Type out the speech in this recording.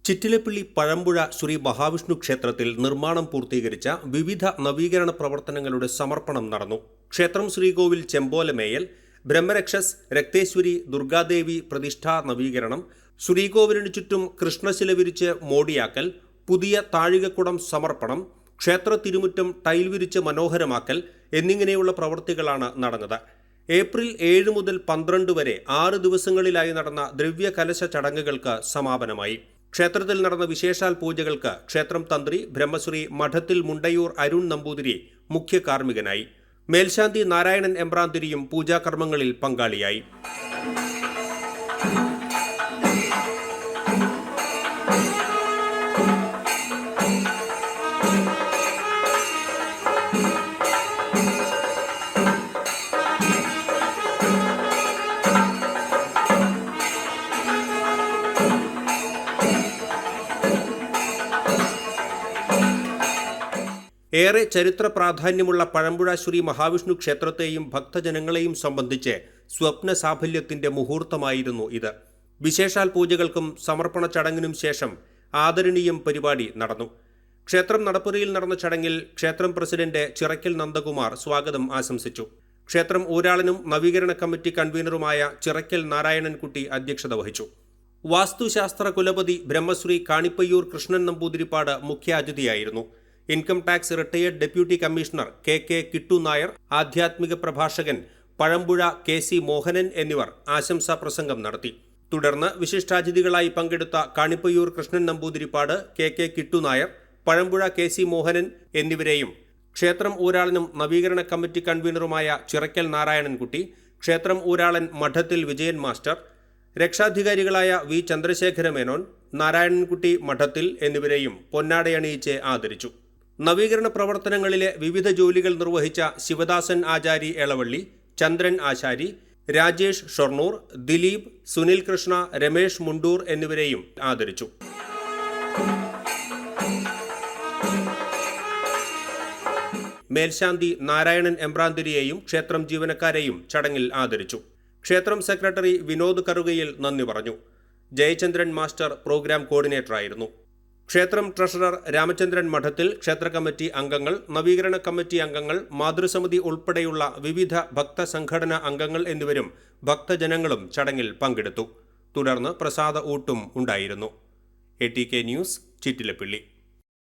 ചിറ്റിലപ്പള്ളി പഴമ്പുഴ ശ്രീ മഹാവിഷ്ണു ക്ഷേത്രത്തിൽ നിർമ്മാണം പൂർത്തീകരിച്ച വിവിധ നവീകരണ പ്രവർത്തനങ്ങളുടെ സമർപ്പണം നടന്നു. ക്ഷേത്രം ശ്രീകോവിൽ ചെമ്പോലമേയൽ, ബ്രഹ്മരക്ഷസ്, രക്തേശ്വരി, ദുർഗാദേവി പ്രതിഷ്ഠാ നവീകരണം, ശ്രീകോവിലിനു ചുറ്റും കൃഷ്ണശില വിരിച്ച് മോടിയാക്കൽ, പുതിയ താഴികക്കുടം സമർപ്പണം, ക്ഷേത്ര തിരുമുറ്റം ടൈൽ വിരിച്ച് മനോഹരമാക്കൽ എന്നിങ്ങനെയുള്ള പ്രവൃത്തികളാണ് നടന്നത്. ഏപ്രിൽ 7 മുതൽ 12 വരെ 6 ദിവസങ്ങളിലായി നടന്ന ദ്രവ്യകലശ ചടങ്ങുകൾക്ക് സമാപനമായി. ക്ഷേത്രത്തിൽ നടന്ന വിശേഷാൽ പൂജകൾക്ക് ക്ഷേത്രം തന്ത്രി ബ്രഹ്മശ്രീ മഠത്തിൽ മുണ്ടയൂർ അരുൺ നമ്പൂതിരി മുഖ്യ കാർമ്മികനായി. മേൽശാന്തി നാരായണൻ എമ്പ്രാന്തിരിയും പൂജാകർമ്മങ്ങളിൽ പങ്കാളിയായി. ഏറെ ചരിത്ര പ്രാധാന്യമുള്ള പഴമ്പുഴ ശ്രീ മഹാവിഷ്ണു ക്ഷേത്രത്തെയും ഭക്തജനങ്ങളെയും സംബന്ധിച്ച് സ്വപ്ന സാഫല്യത്തിന്റെ മുഹൂർത്തമായിരുന്നു ഇത്. വിശേഷാൽ പൂജകൾക്കും സമർപ്പണ ചടങ്ങിനും ശേഷം ആദരണീയം പരിപാടി നടന്നു. ക്ഷേത്രം നടപ്പുരയിൽ നടന്ന ചടങ്ങിൽ ക്ഷേത്രം പ്രസിഡന്റ് ചിറക്കൽ നന്ദകുമാർ സ്വാഗതം ആശംസിച്ചു. ക്ഷേത്രം ഊരാളനും നവീകരണ കമ്മിറ്റി കൺവീനറുമായ ചിറക്കൽ നാരായണൻകുട്ടി അധ്യക്ഷത വഹിച്ചു. വാസ്തുശാസ്ത്ര കുലപതി ബ്രഹ്മശ്രീ കാണിപ്പയ്യൂർ കൃഷ്ണൻ നമ്പൂതിരിപ്പാട് മുഖ്യാതിഥിയായിരുന്നു. Income tax retired deputy commissioner K Kittu Nair, ആധ്യാത്മിക പ്രഭാഷകൻ പഴമ്പുഴ KC മോഹനൻ എന്നിവർ ആശംസാ പ്രസംഗം നടത്തി. തുടർന്ന് വിശിഷ്ടാതിഥികളായി പങ്കെടുത്ത കാണിപ്പയ്യൂർ കൃഷ്ണൻ നമ്പൂതിരിപ്പാട്, കെ കിട്ടു നായർ, പഴമ്പുഴ KC മോഹനൻ എന്നിവരെയും ക്ഷേത്രം ഊരാളനും നവീകരണ കമ്മിറ്റി കൺവീനറുമായ ചിറക്കൽ നാരായണൻകുട്ടി, ക്ഷേത്രം ഊരാളൻ മഠത്തിൽ വിജയൻ മാസ്റ്റർ, രക്ഷാധികാരികളായ V ചന്ദ്രശേഖര മേനോൻ, നാരായണൻകുട്ടി മഠത്തിൽ എന്നിവരെയും പൊന്നാടയണിയിച്ച് ആദരിച്ചു. നവീകരണ പ്രവർത്തനങ്ങളിലെ വിവിധ ജോലികൾ നിർവഹിച്ച ശിവദാസൻ ആചാരി എളവള്ളി, ചന്ദ്രൻ ആശാരി, രാജേഷ് ഷൊർണൂർ, ദിലീപ്, സുനിൽ കൃഷ്ണ, രമേഷ് മുണ്ടൂർ എന്നിവരെയും ആദരിച്ചു. മേൽശാന്തി നാരായണൻ എമ്പ്രാന്തിരിയെയും ക്ഷേത്രം ജീവനക്കാരെയും ചടങ്ങിൽ ആദരിച്ചു. ക്ഷേത്രം സെക്രട്ടറി വിനോദ് കറുകയിൽ നന്ദി പറഞ്ഞു. ജയചന്ദ്രൻ മാസ്റ്റർ പ്രോഗ്രാം കോർഡിനേറ്ററായിരുന്നു. ക്ഷേത്രം ട്രഷറർ രാമചന്ദ്രൻ മഠത്തിൽ, ക്ഷേത്ര കമ്മിറ്റി അംഗങ്ങൾ, നവീകരണ കമ്മിറ്റി അംഗങ്ങൾ, മാതൃസമിതി ഉൾപ്പെടെയുള്ള വിവിധ ഭക്തസംഘടനാ അംഗങ്ങൾ എന്നിവരും ഭക്തജനങ്ങളും ചടങ്ങിൽ പങ്കെടുത്തു. തുടർന്ന് പ്രസാദ ഊട്ടും ഉണ്ടായിരുന്നു. ATK news, Chittilappilly.